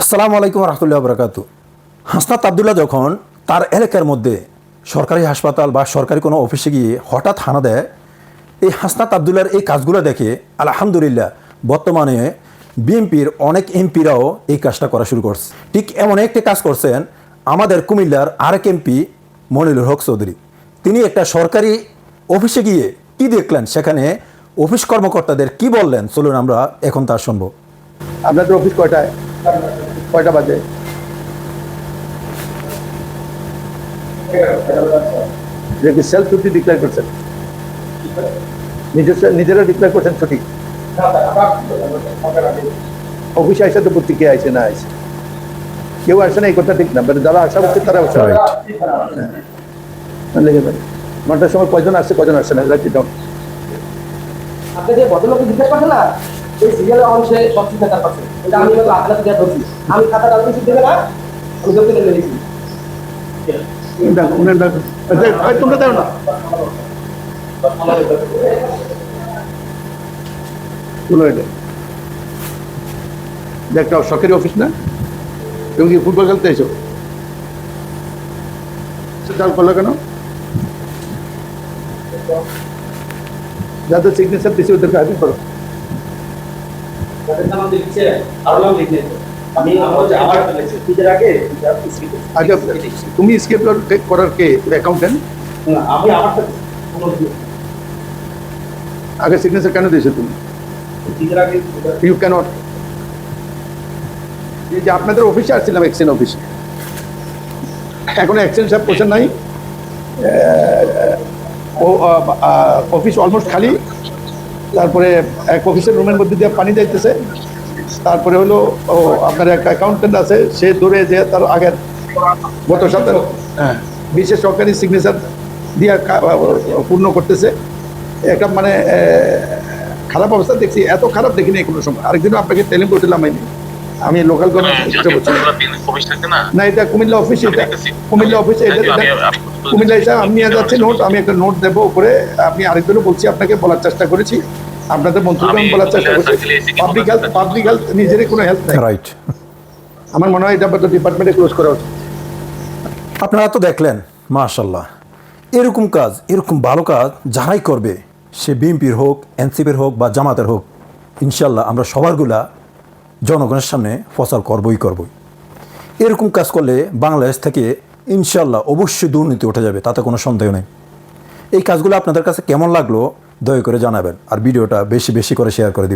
আসসালামু আলাইকুম রহমতুল্লাহ বরকাতু। হাসনাত আবদুল্লাহ যখন তার এলাকার মধ্যে সরকারি হাসপাতাল বা সরকারি কোনো অফিসে গিয়ে হঠাৎ হানা দেয়, এই হাসনাত আবদুল্লাহর এই কাজগুলো দেখে আলহামদুলিল্লাহ বর্তমানে বিএনপির অনেক এমপিরাও এই কাজটা করা শুরু করছে। ঠিক এমন একটি কাজ করছেন আমাদের কুমিল্লার আরেক এমপি মনিরুল হক চৌধুরী। তিনি একটা সরকারি অফিসে গিয়ে কি দেখলেন, সেখানে অফিস কর্মকর্তাদের কি বললেন, চলুন আমরা এখন তা শুনবো। আপনাদের অফিস কয়টা বাজে? সেলফ ছুটি ডিক্লেয়ার করছেন, নিজেরা ডিক্লেয়ার করছেন ছুটি। অফিসে আসে তো প্রতি কে আইসে না আইসে, কেউ আসে না, এই কথা ঠিক না। যারা আসা উচিত তারা আসে। লেগে যাবে 9টার সময় কয়জন আসছে কয়জন আসছে না, রাইট ডাউন। আপনি যে ভদ্রলোককে জিজ্ঞেস করছেন না, ওই সিরিয়ালের অংশে সব চিন্তা করছে, এটা আমি হয়তো আপনার দিয়ে ধরছি, আমি খাতা ডাল কিছু দেবে না, আমি ধরতে গেলে লিখি। তোমরা দেও না, একটা সরকারি অফিস না, তুমি কি ফুটবল খেলতে এসো? ডাল করলো কেন? যাদের সিগনেচার দিচ্ছে ওদেরকে আগে করো। আচ্ছা, তুমি স্কেপ করার কে অ্যাকাউন্টেন্ট? আগে সিগনেচার কেন দিয়েছো তুমি? You can't. যে আপনাদের অফিসে আসছিলাম, এক্সচেঞ্জ অফিসে, এখনো এক্সচেঞ্জ সাহেব কোশ্চেন নাই, অফিস অলমোস্ট খালি। তারপরে এক অফিসের রুমের মধ্যে দিয়ে পানি যাইতেছে। তারপরে হলো আপনার একটা অ্যাকাউন্টেন্ট আছে, সে দূরে যে তার আগের গত সপ্তাহে বিশেষ সরকারি সিগনেচার দিয়ে পূর্ণ করতেছে। একটা মানে খারাপ অবস্থা দেখছি, এত খারাপ দেখিনি কোনো সময়। আরেকদিনও আপনাকে টেলিং করছিলাম আমি লোকাল না, এটা কুমিল্লা অফিস, এটা কুমিল্লা অফিস, কুমিল্লা হিসাবে আমি নিয়ে যাচ্ছি নোট, আমি একটা নোট দেবো উপরে। আপনি আরেকদিনও বলছি, আপনাকে বলার চেষ্টা করেছি, আপনাদের মন্ত্রীকে আমি বলার চেষ্টা করছি, পাবলিক হেলথ নিজেরই কোনো হেলথ নাই। রাইট, আমার মনে হয় এটা ডিপার্টমেন্টে ক্লোজ করা উচিত। আপনারা তো দেখলেন, মাশাল্লাহ, এরকম কাজ, এরকম ভালো কাজ যারাই করবে, সে বিএনপির হোক, এনসিপির হোক বা জামাতের হোক, ইনশাল্লাহ আমরা সবারগুলা জনগণের সামনে ফসল করবই। এরকম কাজ করলে বাংলাদেশ থেকে ইনশাল্লাহ অবশ্যই দুর্নীতি উঠে যাবে, তাতে কোনো সন্দেহ নেই। এই কাজগুলো আপনাদের কাছে কেমন লাগলো দয়া করে জানাবেন, আর ভিডিওটা বেশি বেশি করে শেয়ার করে দিবেন।